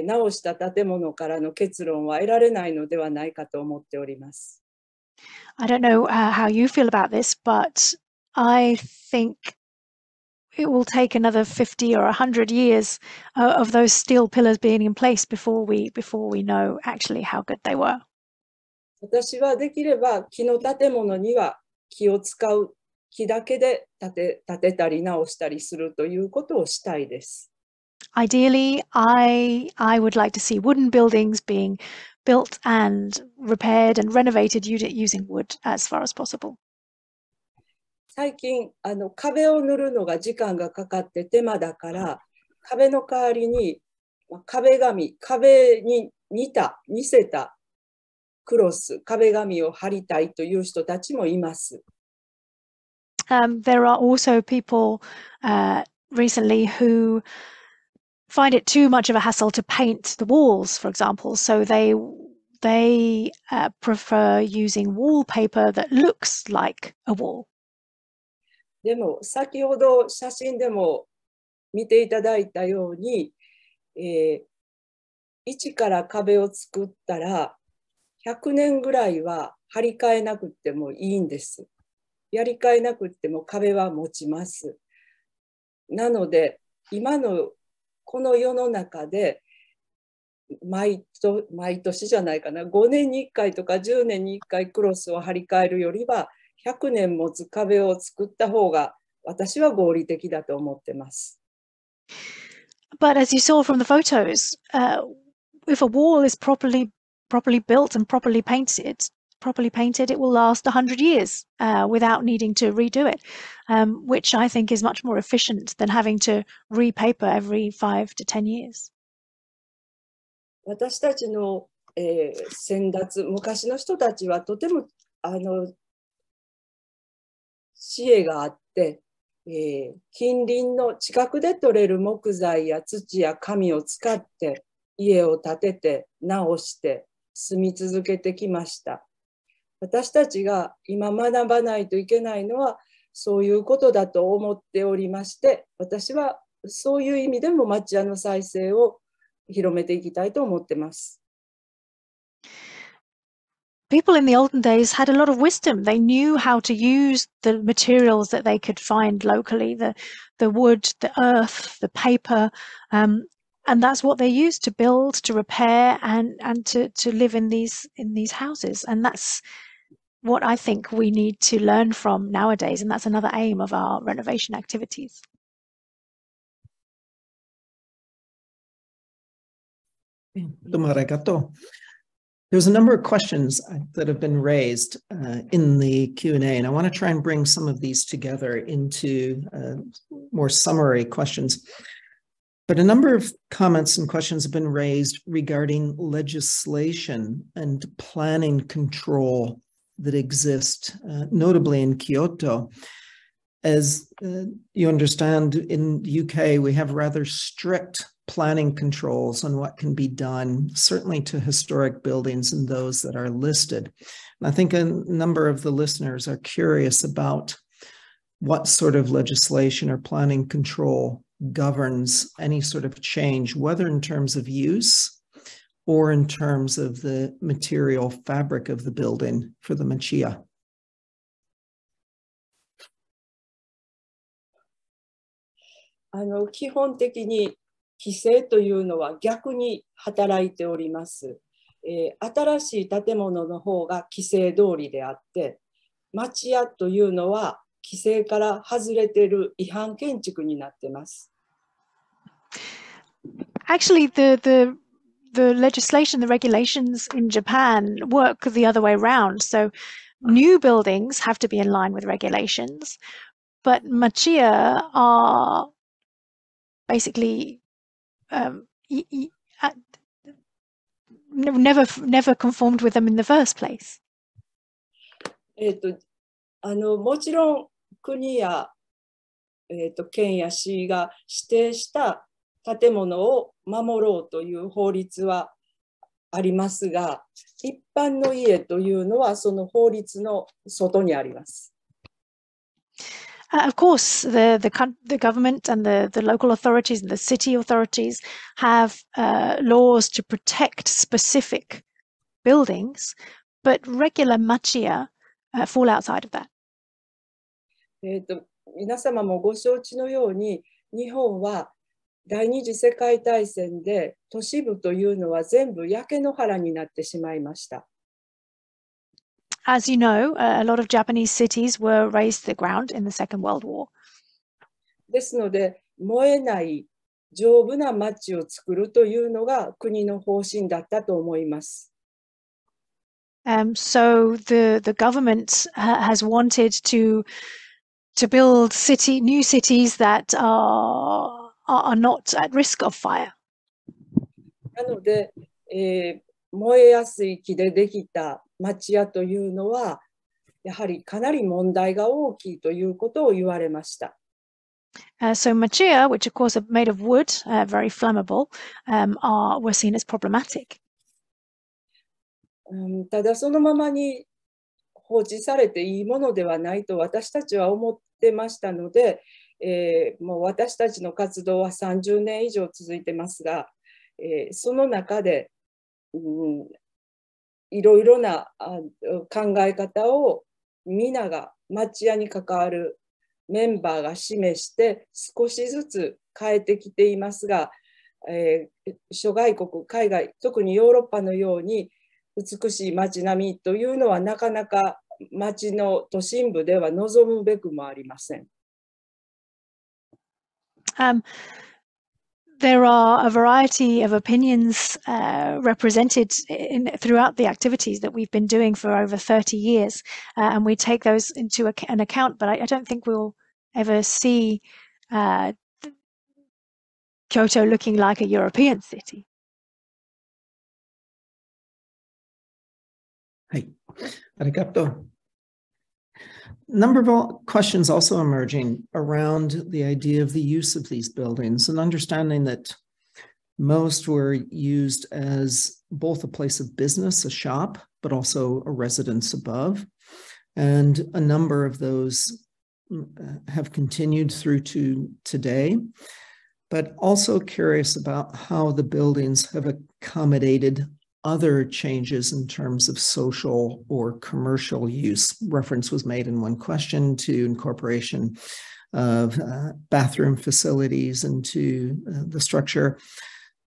直した建物からの結論は得られないのではないかと思っております。I don't know how you feel about this, but I think it will take another 50 or 100 years of those steel pillars being in place before we know actually how good they were. 私はできれば木の建物には木を使う、木だけで建てたり直したりするということをしたいです。Ideally, I would like to see wooden buildings being built and repaired and renovated using wood as far as possible. 最近壁を塗るのが時間がかかって手間だから壁の代わりに壁に似せたクロス壁紙を貼りたいという人たちもいます。There are also people recently who find it too much of a hassle to paint the walls, for example, so they prefer using wallpaper that looks like a wall. でも先ほど写真でも見ていただいたように、一から壁を作ったら100年ぐらいは張り替えなくてもいいんです。やり替えなくても壁は持ちます。なので今のこの世の中で毎年じゃないかな、5年に1回とか10年に1回クロスを張り替えるよりは100年持つ壁を作った方が私は合理的だと思ってます。But as you saw from the photos, if a wall is properly built and properly painted, it will last 100 years without needing to redo it, which I think is much more efficient than having to repaper every 5 to 10 years. 私たちの、先達、昔の人たちはとても知恵があって、近隣の近くで採れる木材や土や紙を使って家を建てて直して住み続けてきました。私たちが今学ばないといけないのはそういうことだと思っておりまして、私はそういう意味でも町屋の再生を広めていきたいと思っています。People in the olden days had a lot of wisdom. They knew how to use the materials that they could find locally, the wood, the earth, the paper, and that's what they used to build, to repair, and to live in these houses. And that's what I think we need to learn from nowadays, and that's another aim of our renovation activities. どうもありがとう。There's a number of questions that have been raised in the Q&A, and I want to try and bring some of these together into more summary questions. But a number of comments and questions have been raised regarding legislation and planning control that exist, notably in Kyoto. As you understand, in the UK, we have rather strict planning controls on what can be done, certainly to historic buildings and those that are listed. And I think a number of the listeners are curious about what sort of legislation or planning control governs any sort of change, whether in terms of use or in terms of the material fabric of the building for the Machiya. 基本的に規制というのは逆に働いております。新しい建物の方が規制通りであって、町屋というのは規制から外れている違反建築になっています。Actually, the legislation, the regulations in Japan work the other way around. So new buildings have to be in line with regulations, but Machiya are basically never conformed with them in the first place. もちろん国や、県や市が指定した建物を守ろうという法律はありますが、一般の家というのはその法律の外にあります。Of course, the government and the local authorities and the city authorities have laws to protect specific buildings, but regular machiya fall outside of that. 皆様もご承知のように、日本は第二次世界大戦で都市部というのは全部焼け野原になってしまいました。As you know, a lot of Japanese cities were razed to the ground in the Second World War. ですので、燃えない丈夫な町を作るというのが国の方針だったと思います。So the government has wanted to build new cities that are not at risk of fire. なので、燃えやすい木でできた町屋というのはやはりかなり問題が大きいということを言われました。So machiya, which of course are made of wood, very flammable, were seen as problematic. ただそのままに放置されていいものではないと私たちは思ってましたので、もう私たちの活動は30年以上続いてますが、その中で、いろいろな考え方を皆が町屋に関わるメンバーが示して少しずつ変えてきていますが、諸外国、海外、特にヨーロッパのように美しい町並みというのはなかなか町の都心部では望むべくもありません。There are a variety of opinions represented throughout the activities that we've been doing for over 30 years, and we take those into an account, but I don't think we'll ever see Kyoto looking like a European city. はい、ありがとう。Number of questions also emerging around the idea of the use of these buildings and understanding that most were used as both a place of business, a shop, but also a residence above. And a number of those have continued through to today, but also curious about how the buildings have accommodated other changes in terms of social or commercial use. Reference was made in one question to incorporation of bathroom facilities into the structure,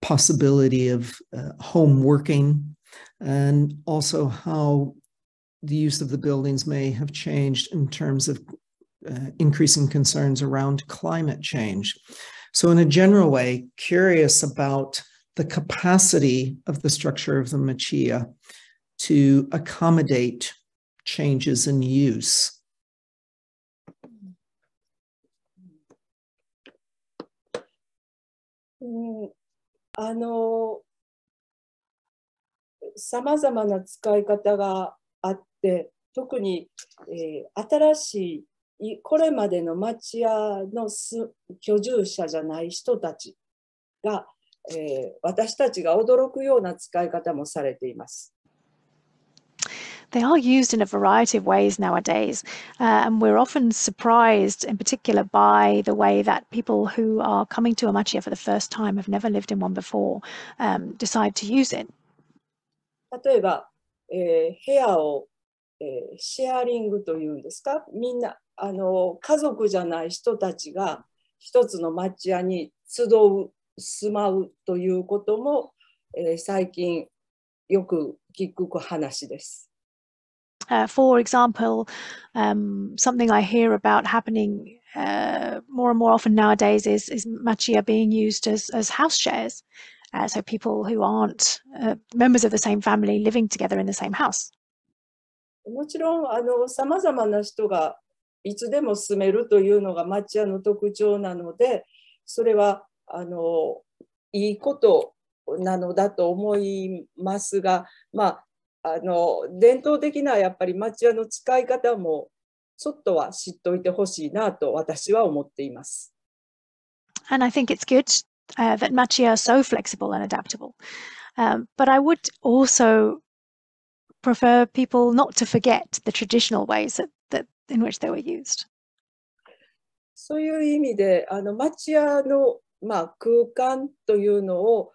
possibility of home working, and also how the use of the buildings may have changed in terms of increasing concerns around climate change. So in a general way, curious about the capacity of the structure of the Machiya to accommodate changes in use. さまざまな使い方があって、特に、新しいこれまでの町屋の居住者じゃない人たちが、私たちが驚くような使い方もされています。They are used in a variety of ways nowadays, and we're often surprised in particular by the way that people who are coming to a machiya for the first time, have never lived in one before, decide to use it. 例えば、部屋を、シェアリングというんですか、みんな家族じゃない人たちが一つの町屋に住まうということも、最近よく聞く話です。For example, something I hear about happening more and more often nowadays is machiya being used as house shares. So people who aren't members of the same family living together in the same house. もちろんさまざまな人がいつでも住めるというのが町屋の特徴なので、それはいいことなのだと思いますが、伝統的なやっぱり町屋の使い方もちょっとは知っておいてほしいなと私は思っています。And I think it's good that machiya are so flexible and adaptable. But I would also prefer people not to forget the traditional ways that in which they were used. そういう意味で町屋の、空間というのを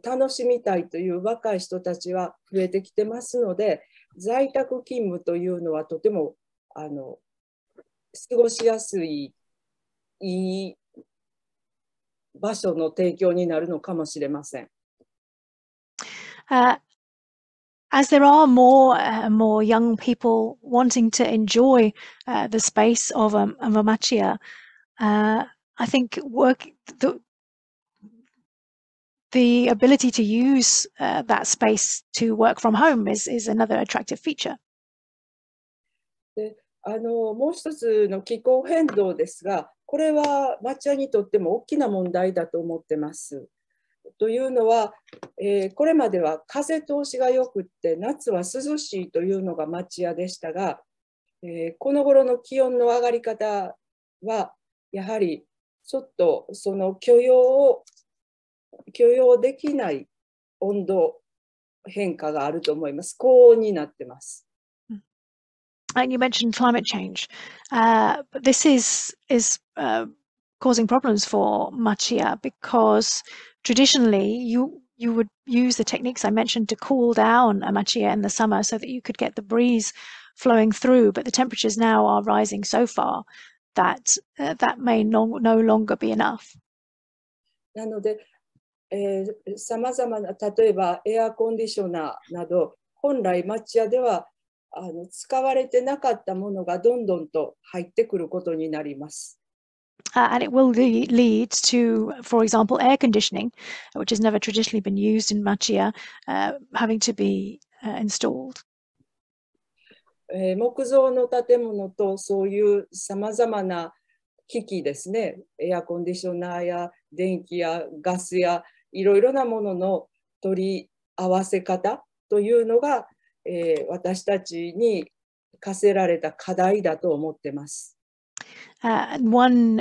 楽しみたいという若い人たちは増えてきてますので、在宅勤務というのはとても過ごしやすいいい場所の提供になるのかもしれません。As there are more young people wanting to enjoy the space of a machiya, I think the ability to use that space to work from home is another attractive feature. でもう一つの気候変動ですが、これは町屋にとっても大きな問題だと思ってます。というのは、これまでは風通しがよくって夏は涼しいというのが町屋でしたが、この頃の気温の上がり方はやはりちょっとその許容できない温度変化があると思います。高温になってます。And you mentioned climate change, but this is causing problems for machiya because traditionally you would use the techniques I mentioned to cool down a machiya in the summer so that you could get the breeze flowing through, but the temperatures now are rising so far that that may no longer be enough. なので、さまざまな例えばエアコンディショナーなど本来町屋では使われてなかったものがどんどんと入ってくることになります。And it will lead to, for example, air conditioning, which has never traditionally been used in Machiya, having to be installed. 木造の建物とそういうさまざまな機器ですね、エアコンディショナーや電気やガスやいろいろなものの取り合わせ方というのが、私たちに課せられた課題だと思っています。One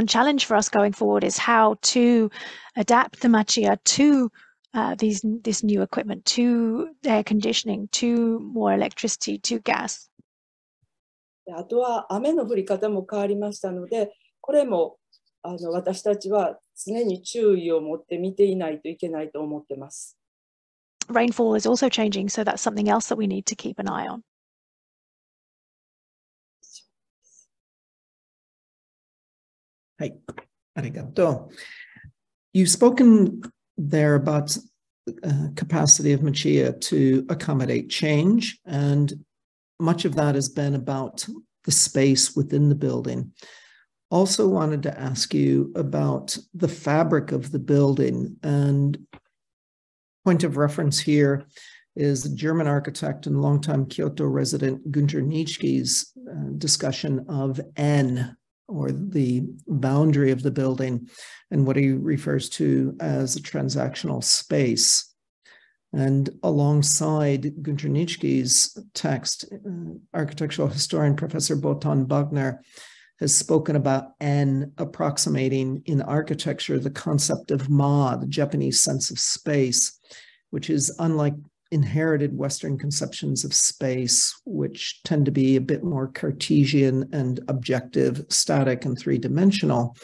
challenge for us going forward is how to adapt the Machiya to this new equipment, to air conditioning, to more electricity, to gas. あとは雨の降り方も変わりましたので、これも私たちは常に注意を持って見ていないといけないと思っています。Rainfall is also changing, so that's something else that we need to keep an eye on. はい、ありがとう。You've spoken there about capacity of Machiya to accommodate change, and much of that has been about the space within the building. Also wanted to ask you about the fabric of the building, and point of reference here is German architect and longtime Kyoto resident Günther Nitschke's discussion of N, or the boundary of the building, and what he refers to as a transactional space. And alongside Günther Nitschke's text, architectural historian Professor Botan Bogner has spoken about N approximating in architecture the concept of Ma, the Japanese sense of space, which is unlike inherited Western conceptions of space, which tend to be a bit more Cartesian and objective, static and three-dimensional.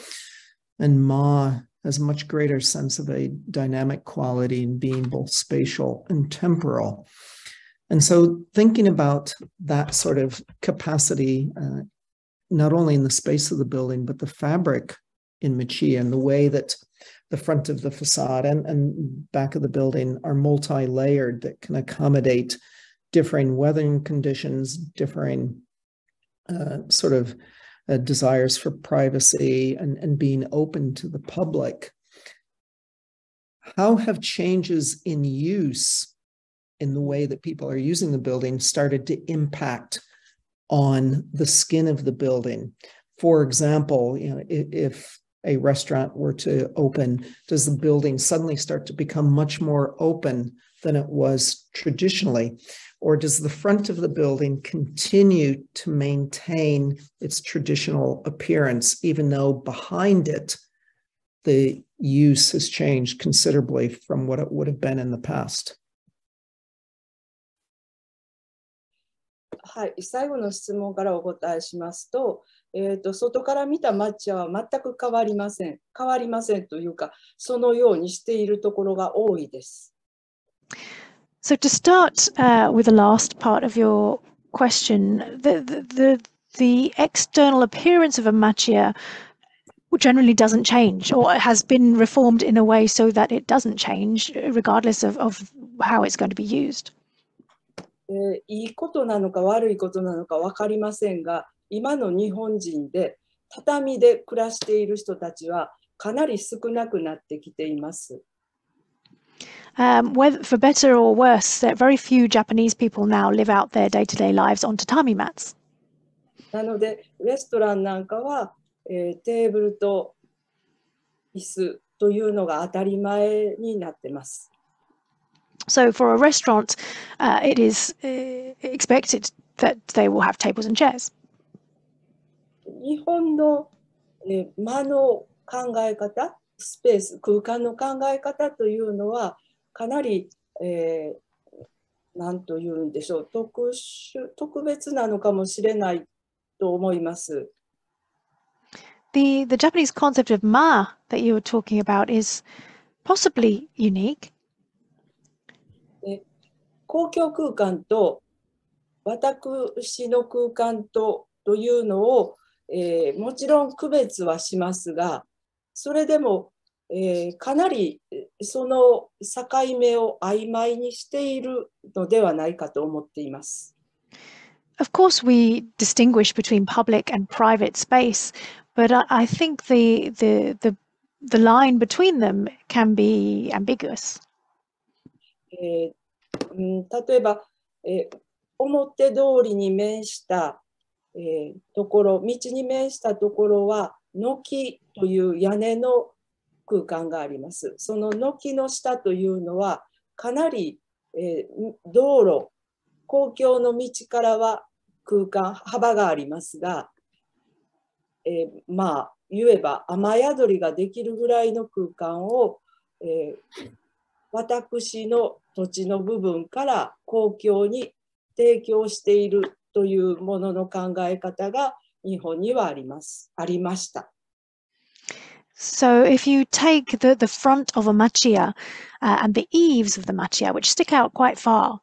And Ma has a much greater sense of a dynamic quality in being both spatial and temporal. And so thinking about that sort of capacity, not only in the space of the building, but the fabric in Machiya and the way that the front of the facade and back of the building are multi-layered that can accommodate differing weathering conditions, differing desires for privacy and being open to the public. How have changes in use in the way that people are using the building started to impact on the skin of the building? For example, if a restaurant were to open, does the building suddenly start to become much more open than it was traditionally? Or does the front of the building continue to maintain its traditional appearance, even though behind it, the use has changed considerably from what it would have been in the past? はい、最後の質問からお答えしますと、外から見たマチヤは全く変わりません。変わりませんというか、そのようにしているところが多いです。So to start with the last part of your question, the external appearance of a Machiya generally doesn't change, or has been reformed in a way so that it doesn't change, regardless of how it's going to be used. いいことなのか悪いことなのか分かりませんが、今の日本人で畳で暮らしている人たちはかなり少なくなってきています。Whether for better or worse, very few Japanese people now live out their day-to-day lives on tatami mats. なので、レストランなんかは、テーブルと椅子というのが当たり前になっています。So for a restaurant, it is expected that they will have tables and chairs. 日本の間の考え方、スペース、空間の考え方というのはかなり、何というんでしょう、特別なのかもしれないと思います。The Japanese concept of ma that you were talking about is possibly unique. 公共空間と私の空間というのを、もちろん区別はしますが、それでも、かなりその境目を曖昧にしているのではないかと思っています。Of course, we distinguish between public and private space, but I think the line between them can be ambiguous. 例えば、表通りに面した、ところ、道に面したところは、軒という屋根の空間があります。その軒の下というのは、かなり、道路、公共の道からは空間、幅がありますが、まあ、言えば雨宿りができるぐらいの空間を、私の土地の部分から公共に提供しているというものの考え方が日本にはありました。So if you take the front of a machiya and the eaves of the machiya, which stick out quite far,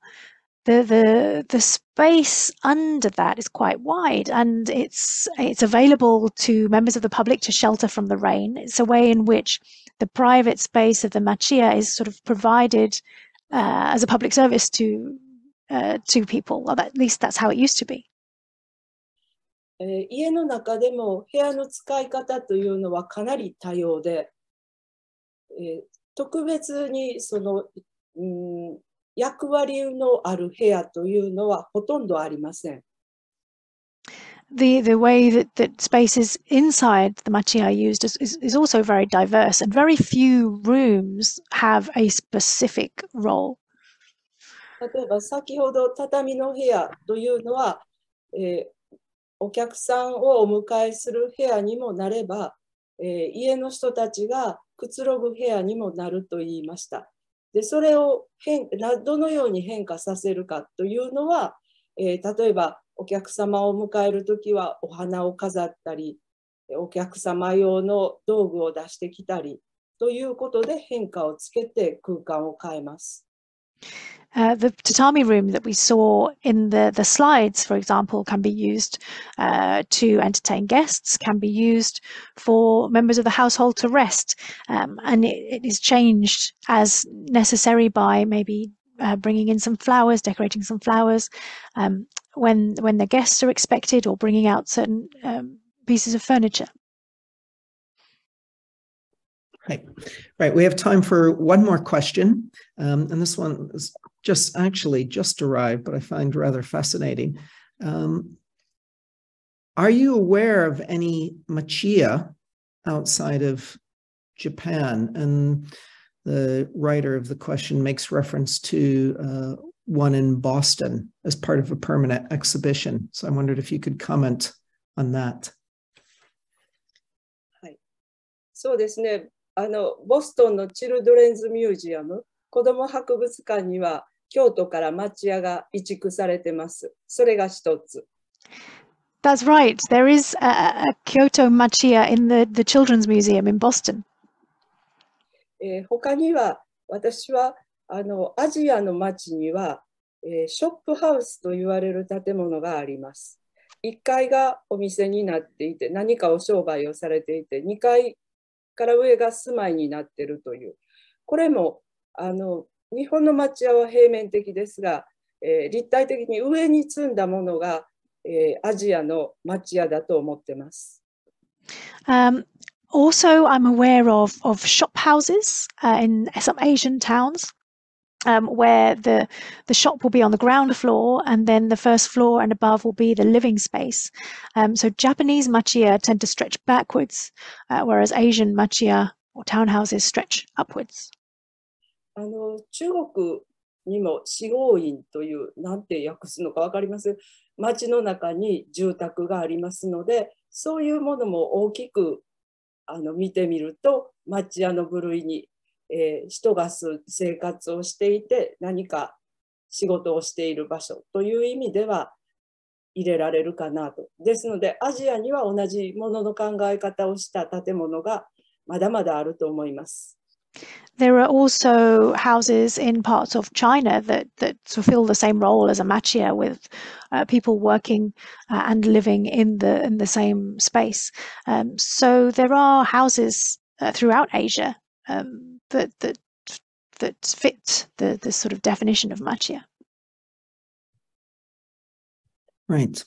the space under that is quite wide, and it's available to members of the public to shelter from the rain. It's a way in which the private space of the machiya is sort of provided as a public service to people. Well, at least that's how it used to be. 家の中でも部屋の使い方というのはかなり多様で、特別にその、役割のある部屋というのはほとんどありません。The way that spaces inside the machiya are used is also very diverse, and very few rooms have a specific role. 例えば先ほど畳の部屋というのは、お客さんをお迎えする部屋にもなれば、家の人たちがくつろぐ部屋にもなると言いました。で、それをどのように変化させるかというのは、例えばお客様を迎えるときはお花を飾ったり、お客様用の道具を出してきたりということで変化をつけて空間を変えます。The tatami room that we saw in the slides, for example, can be used to entertain guests, can be used for members of the household to rest, and it is changed as necessary by maybe bringing in some flowers, decorating some flowers when the guests are expected, or bringing out certain pieces of furniture. Right. We have time for one more question, and this one is just arrived, but I find rather fascinating. Are you aware of any machiya outside of Japan? And the writer of the question makes reference to one in Boston as part of a permanent exhibition. So I wondered if you could comment on that. はい、そうですね。ボストンのチルドレンズミュージアム、子ども博物館には京都から町屋が移築されてます。それが一つ。That's right. There is a Kyoto Machiya in the Children's Museum in Boston. 他には私はアジアの町には、ショップハウスと言われる建物があります。1階がお店になっていて何かお商売をされていて、2階から上が住まいになっているという。これも日本の町屋は平面的ですが、立体的に上に積んだものが、アジアの町屋だと思っています。Also, I'm aware of shop houses in some Asian towns where the shop will be on the ground floor, and then the first floor and above will be the living space. So Japanese machiya tend to stretch backwards, whereas Asian machiya or townhouses stretch upwards. 中国にも四合院という、なんて訳すのか分かります？町の中に住宅がありますので、そういうものも大きく見てみると、町屋の部類に、人が生活をしていて何か仕事をしている場所という意味では入れられるかなと。ですので、アジアには同じものの考え方をした建物がまだまだあると思います。There are also houses in parts of China that fulfill the same role as a machiya, with people working and living in the same space. So there are houses throughout Asia that that fit the sort of definition of Machiya. Right.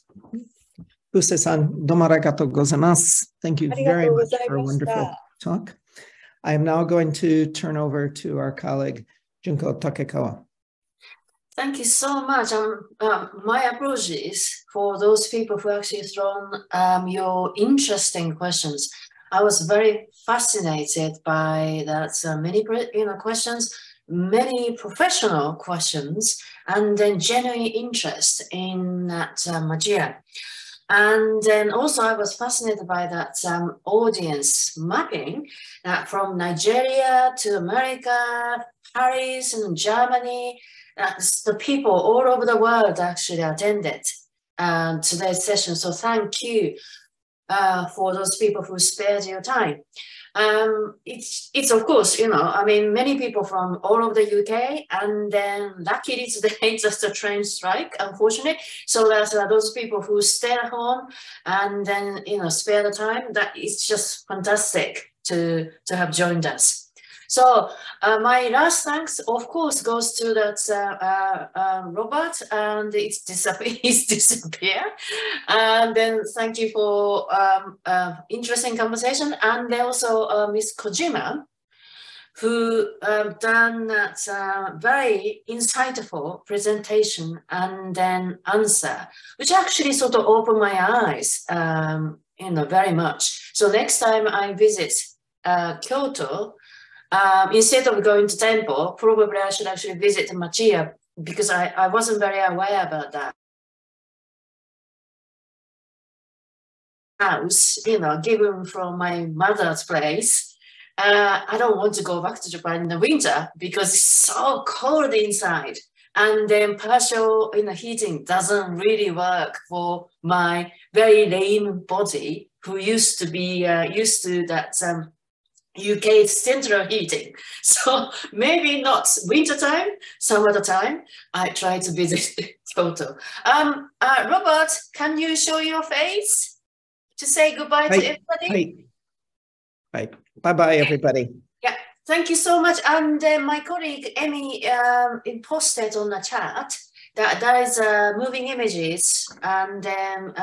Fusae-san, domo arigatou gozaimasu. Thank you very much for a wonderful talk. I am now going to turn over to our colleague, Junko Takekawa. Thank you so much. My apologies for those people who actually thrown your interesting questions. I was very fascinated by that many questions, many professional questions, and then genuine interest in that Machiya. And then also I was fascinated by that audience mapping from Nigeria to America, Paris and Germany. The people all over the world actually attended today's session. So thank you for those people who spared your time. It's of course, I mean, many people from all over the UK, and then luckily today it's just a train strike, unfortunately. So there's those people who stay at home and then, spare the time. That is just fantastic to have joined us. So my last thanks, of course, goes to that Robert, and he's disappeared. And then thank you for interesting conversation, and then also Miss Kojima, who done that very insightful presentation and then answer, which actually sort of opened my eyes, very much. So next time I visit Kyoto, instead of going to temple, probably I should actually visit Machiya, because I wasn't very aware about that. House, given from my mother's place. I don't want to go back to Japan in the winter because it's so cold inside. And then partial heating doesn't really work for my very lame body, who used to be used to that UK central heating. So maybe not winter time, some other time, I try to visit Kyoto. Robert, can you show your face to say goodbye to everybody? Bye. Bye-bye, everybody. Yeah, thank you so much. And my colleague, Emmy, posted on the chat that there is moving images and then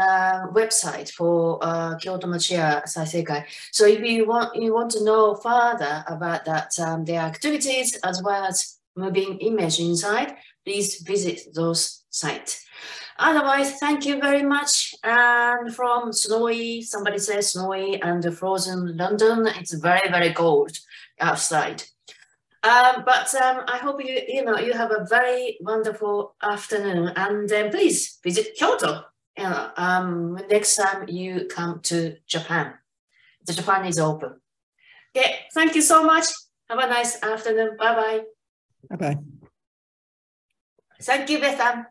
website for Kyomachiya Saisei Kenkyukai. So if you want to know further about that, their activities as well as moving image inside, please visit those sites. Otherwise, thank you very much. And from snowy, somebody says snowy and frozen London, it's very, very cold outside. But I hope you have a very wonderful afternoon, and then please visit Kyoto next time you come to Japan. The Japan is open. Okay, thank you so much. Have a nice afternoon. Bye-bye. Bye-bye. Thank you, Bethan.